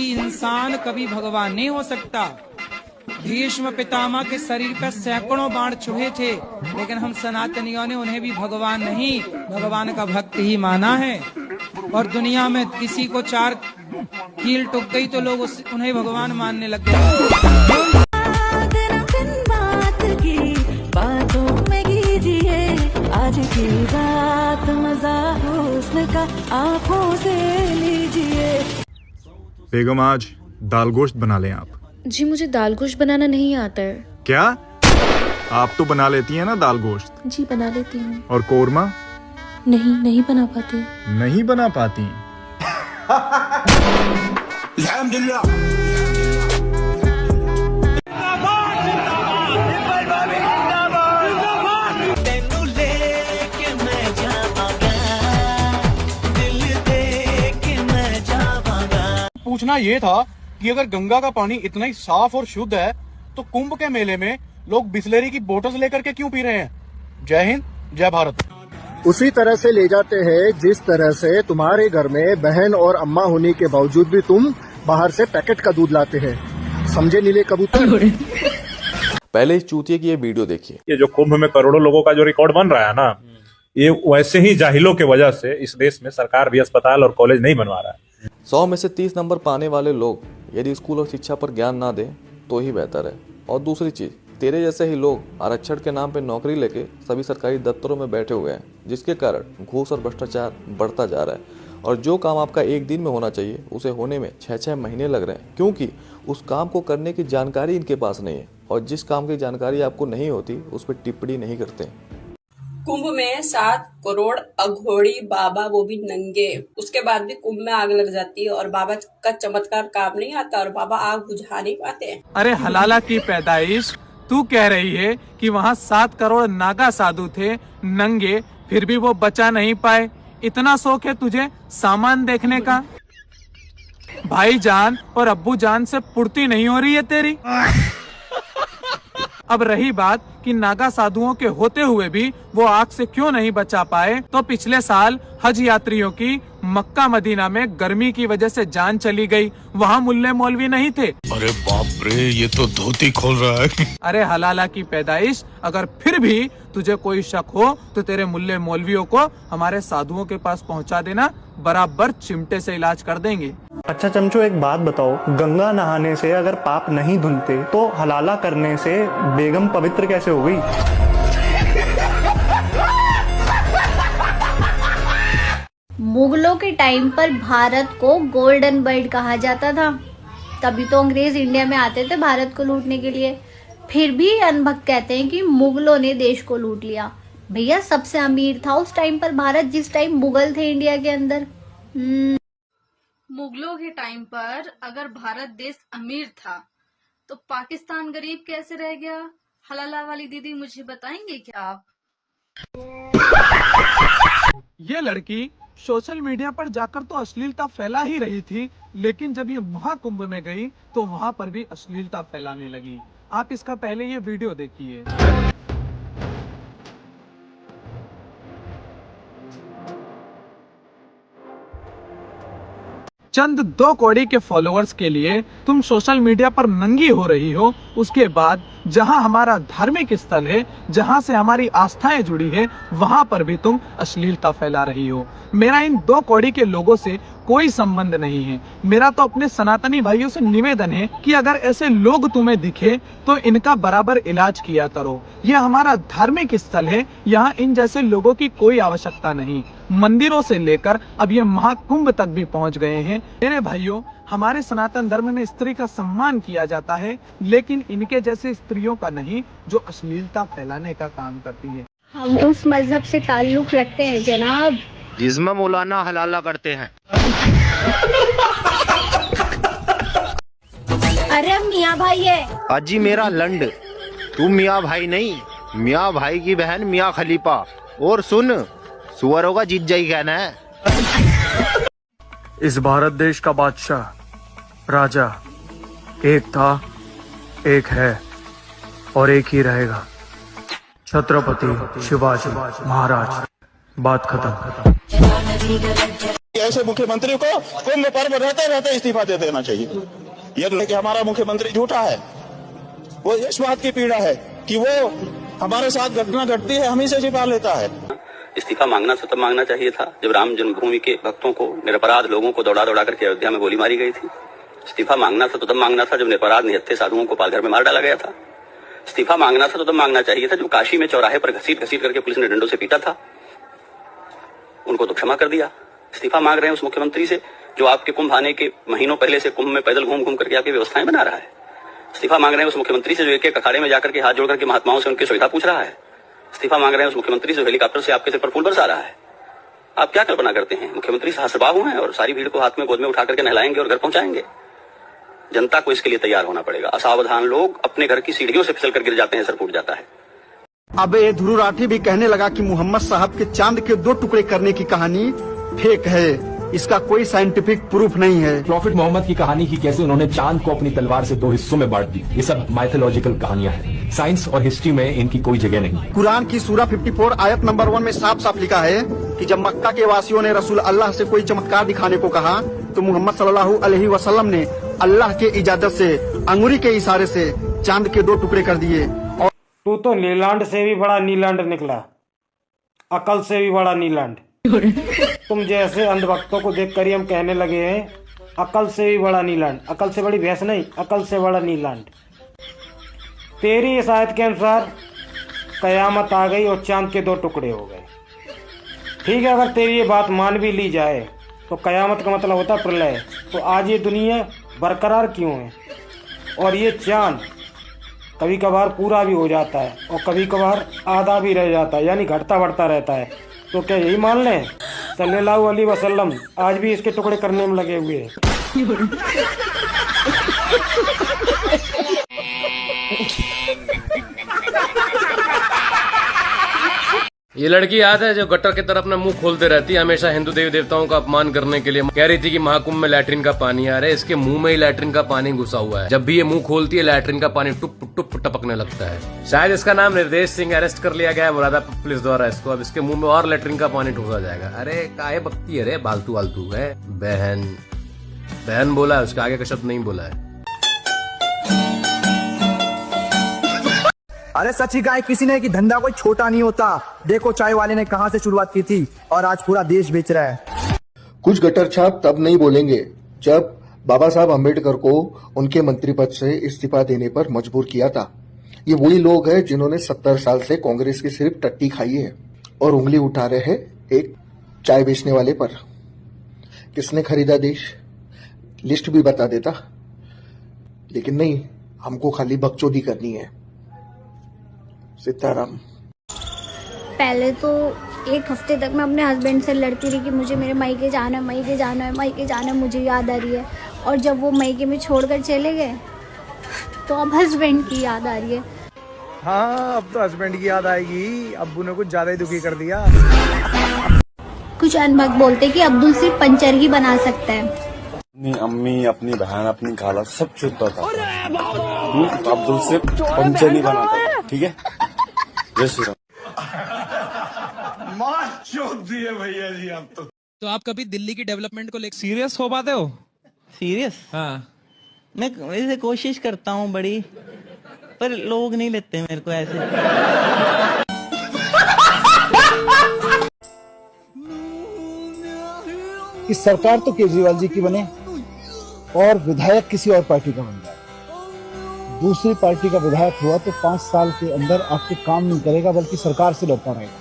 कोई इंसान कभी भगवान नहीं हो सकता। भीष्म पितामह के शरीर पर सैकड़ों बाण चुभे थे, लेकिन हम सनातनियों ने उन्हें भी भगवान नहीं, भगवान का भक्त ही माना है। और दुनिया में किसी को 4 कील टुक गई तो लोग उन्हें भगवान मानने लग गए। आज की रात मजा हुस्न का आंखों से लीजिए। बेगम आज दाल गोश्त बना लें आप। जी मुझे दाल गोश्त बनाना नहीं आता है। क्या आप तो बना लेती हैं ना दाल गोश्त? जी बना लेती हूँ। और कोरमा? नहीं बना पाती। नहीं बना पाती? पूछना ये था कि अगर गंगा का पानी इतना ही साफ और शुद्ध है तो कुंभ के मेले में लोग बिस्लेरी की बोतल लेकर के क्यों पी रहे हैं? जय हिंद, जय भारत। उसी तरह से ले जाते हैं जिस तरह से तुम्हारे घर में बहन और अम्मा होने के बावजूद भी तुम बाहर से पैकेट का दूध लाते हैं। समझे नीले कबूतर? पहले इस चूतिए की ये वीडियो देखिए। ये जो कुंभ में करोड़ों लोगों का जो रिकॉर्ड बन रहा है ना, ये वैसे ही जाहिलों के वजह से इस देश में सरकार भी अस्पताल और कॉलेज नहीं बनवा रहा है। 100 में से 30 नंबर पाने वाले लोग यदि स्कूल और शिक्षा पर ज्ञान ना दें तो ही बेहतर है। और दूसरी चीज, तेरे जैसे ही लोग आरक्षण के नाम पे नौकरी लेके सभी सरकारी दफ्तरों में बैठे हुए हैं, जिसके कारण घूस और भ्रष्टाचार बढ़ता जा रहा है। और जो काम आपका एक दिन में होना चाहिए उसे होने में 6-6 महीने लग रहे हैं, क्योंकि उस काम को करने की जानकारी इनके पास नहीं है। और जिस काम की जानकारी आपको नहीं होती उस पर टिप्पणी नहीं करते। कुंभ में 7 करोड़ अघोड़ी बाबा, वो भी नंगे। उसके बाद भी कुंभ में आग लग जाती है और बाबा का चमत्कार काम नहीं आता और बाबा आग बुझा नहीं पाते। अरे हलाला की पैदाइश, तू कह रही है कि वहाँ 7 करोड़ नागा साधु थे नंगे, फिर भी वो बचा नहीं पाए? इतना शौक है तुझे सामान देखने का? भाई जान और अब्बू जान से पूर्ति नहीं हो रही है तेरी? अब रही बात कि नागा साधुओं के होते हुए भी वो आग से क्यों नहीं बचा पाए, तो पिछले साल हज यात्रियों की मक्का मदीना में गर्मी की वजह से जान चली गई। वहाँ मुल्ले मौलवी नहीं थे। अरे बाप रे, ये तो धोती खोल रहा है। अरे हलाला की पैदाइश, अगर फिर भी तुझे कोई शक हो तो तेरे मुल्ले मौलवियों को हमारे साधुओं के पास पहुँचा देना, बराबर चिमटे से इलाज कर देंगे। अच्छा चमचो, एक बात बताओ, गंगा नहाने से अगर पाप नहीं धुलते तो हलाला करने से बेगम पवित्र कैसे हो गई? मुगलों के टाइम पर भारत को गोल्डन बर्ड कहा जाता था, तभी तो अंग्रेज इंडिया में आते थे भारत को लूटने के लिए। फिर भी अनभक्त कहते हैं कि मुगलों ने देश को लूट लिया। भैया सबसे अमीर था उस टाइम पर भारत, जिस टाइम मुगल थे इंडिया के अंदर। मुगलों के टाइम पर अगर भारत देश अमीर था तो पाकिस्तान गरीब कैसे रह गया? हलाला वाली दीदी मुझे बताएंगे क्या आप? ये लड़की सोशल मीडिया पर जाकर तो अश्लीलता फैला ही रही थी, लेकिन जब ये महाकुंभ में गई तो वहाँ पर भी अश्लीलता फैलाने लगी। आप इसका पहले ये वीडियो देखिए। चंद 2 कौड़ी के फॉलोअर्स के लिए तुम सोशल मीडिया पर नंगी हो रही हो, उसके बाद जहां हमारा धार्मिक स्थल है, जहां से हमारी आस्थाएं जुड़ी है, वहां पर भी तुम अश्लीलता फैला रही हो। मेरा इन 2 कौड़ी के लोगों से कोई संबंध नहीं है। मेरा तो अपने सनातनी भाइयों से निवेदन है कि अगर ऐसे लोग तुम्हें दिखे तो इनका बराबर इलाज किया करो। यह हमारा धार्मिक स्थल है, यहाँ इन जैसे लोगों की कोई आवश्यकता नहीं। मंदिरों से लेकर अब ये महाकुंभ तक भी पहुंच गए हैं। मेरे भाइयों, हमारे सनातन धर्म में स्त्री का सम्मान किया जाता है, लेकिन इनके जैसे स्त्रियों का नहीं, जो अश्लीलता फैलाने का काम करती है। हम उस मजहब से ताल्लुक रखते हैं जनाब जिसमें मौलाना हलाला करते हैं। अरे मियाँ भाई है। अजी मेरा लंड, तू मियाँ भाई नहीं, मियाँ भाई की बहन मियाँ खलीफा। और सुन, सुअरों का जीत जाई कहना है। इस भारत देश का बादशाह राजा एक था, एक है और एक ही रहेगा, छत्रपति शिवाजी महाराज। बात खत्म। ऐसे मुख्यमंत्री को कुंभ पर्व रहते रहते इस्तीफा दे देना चाहिए। ये तो कि हमारा मुख्यमंत्री झूठा है, वो इस बात की पीड़ा है कि वो हमारे साथ घटना घटती है, हम ही से छिपा लेता है। इस्तीफा मांगना तो तब मांगना चाहिए था जब राम जन्मभूमि के भक्तों को, निरपराध लोगों को दौड़ा दौड़ा करके अयोध्या में गोली मारी गई थी। इस्तीफा मांगना था तो तब मांगना था जब निरपराध निहत्थे साधुओं को पालघर में मार डाला गया था। इस्तीफा मांगना था तो तब मांगना चाहिए था जब काशी में चौराहे पर घसीट घसीट करके पुलिस ने डंडों से पीटा था, उनको तो क्षमा कर दिया। इस्तीफा मांग रहे हैं उस मुख्यमंत्री से जो आपके कुंभ आने के महीनों पहले से कुंभ में पैदल घूम घूम करके आपकी व्यवस्थाएं बना रहा है। इस्तीफा मांग रहे हैं उस मुख्यमंत्री से जो एक एक अखाड़े में जाकर के हाथ जोड़ करके महात्माओं से उनकी सुविधा पूछ रहा है। इस्तीफा मांग रहे हैं उस मुख्यमंत्री से हेलीकॉप्टर से आपके सिर पर फूल बरसा रहा है। आप क्या कल्पना करते हैं मुख्यमंत्री सहस्रबाहु हैं और सारी भीड़ को हाथ में गोद में उठा करके नहलाएंगे और घर पहुंचाएंगे? जनता को इसके लिए तैयार होना पड़ेगा। असावधान लोग अपने घर की सीढ़ियों से फिसल कर गिर जाते हैं, सर फूट जाता है। अब ये ध्रुव राठी भी कहने लगा कि मोहम्मद साहब के चांद के 2 टुकड़े करने की कहानी फेक है, इसका कोई साइंटिफिक प्रूफ नहीं है। प्रॉफिट मोहम्मद की कहानी की कैसे उन्होंने चांद को अपनी तलवार से 2 हिस्सों में बांट दी, ये सब माइथोलॉजिकल कहानियां हैं। साइंस और हिस्ट्री में इनकी कोई जगह नहीं। कुरान की सूरा 54 आयत नंबर 1 में साफ साफ लिखा है कि जब मक्का के वासियों ने रसूल अल्लाह से कोई चमत्कार दिखाने को कहा तो मोहम्मद सल्लल्लाहु अलैहि वसल्लम ने अल्लाह के इजाजत से अंगुरी के इशारे से चांद के 2 टुकड़े कर दिए। तू तो नीलांड से भी बड़ा नीलांड निकला, अकल से भी बड़ा नीलांड। तुम जैसे अंधभक्तों को देखकर ही हम कहने लगे हैं अकल से भी बड़ा नीलांड। अकल से बड़ी भैंस नहीं, अकल से बड़ा नीलांड। तेरी इस आयत के अनुसार कयामत आ गई और चांद के 2 टुकड़े हो गए। ठीक है, अगर तेरी ये बात मान भी ली जाए तो कयामत का मतलब होता प्रलय। तो आज ये दुनिया बरकरार क्यों है और ये चांद कभी कभार पूरा भी हो जाता है और कभी कभार आधा भी रह जाता है, यानी घटता बढ़ता रहता है। तो क्या यही मान लें सल्लल्लाहु अलैहि वसल्लम आज भी इसके टुकड़े करने में लगे हुए हैं? ये लड़की याद है जो गटर की तरफ अपना मुंह खोलते रहती है हमेशा हिंदू देवी देवताओं का अपमान करने के लिए। कह रही थी कि महाकुंभ में लैट्रिन का पानी आ रहा है, इसके मुंह में ही लैट्रिन का पानी घुसा हुआ है। जब भी ये मुंह खोलती है लैट्रिन का पानी टुप टुप टपकने लगता है। शायद इसका नाम निर्देश सिंह, अरेस्ट कर लिया गया है मुरादाबाद पुलिस द्वारा इसको। अब इसके मुंह में और लैट्रिन का पानी ठूसा जाएगा। अरे काहे बकती है रे, बालतू वालतू है। बहन बहन बोला है, उसके आगे का शब्द नहीं बोला है। अरे सच ही कहा किसी ने कि धंधा कोई छोटा नहीं होता। देखो चाय वाले ने कहां से शुरुआत की थी और आज पूरा देश बेच रहा है। कुछ गटर छाप तब नहीं बोलेंगे जब बाबा साहब अम्बेडकर को उनके मंत्री पद से इस्तीफा देने पर मजबूर किया था। ये वही लोग हैं जिन्होंने 70 साल से कांग्रेस की सिर्फ टट्टी खाई है और उंगली उठा रहे हैं एक चाय बेचने वाले पर। किसने खरीदा देश लिस्ट भी बता देता, लेकिन नहीं, हमको खाली बकचोदी करनी है। सीताराम। पहले तो 1 हफ्ते तक मैं अपने हस्बैंड से लड़ती रही कि मुझे मेरे मायके जाना है, मायके जाना है, मायके जाना है, मुझे याद आ रही है। और जब वो मायके में छोड़कर चले गए तो अब हस्बैंड की याद आ रही है। हाँ, अब तो हस्बैंड की याद आएगी। अब्बू ने कुछ ज्यादा ही दुखी कर दिया। कुछ अनभक्त बोलते कि अब्दुल सिर्फ पंचर ही बना सकता है। अपनी अम्मी, अपनी बहन, अपनी खाला सब छूटता था। अब्दुल सिर्फ पंचर नहीं बनाता, ठीक है। जय श्री राम। भैया जी आप तो आप कभी दिल्ली की डेवलपमेंट को लेकर सीरियस हो पाते हो? सीरियस? हाँ, मैं वैसे कोशिश करता हूँ बड़ी, पर लोग नहीं लेते मेरे को ऐसे। कि सरकार तो केजरीवाल जी की बने और विधायक किसी और पार्टी का बन जाए। दूसरी पार्टी का विधायक हुआ तो 5 साल के अंदर आपके काम नहीं करेगा, बल्कि सरकार से लड़ता रहेगा।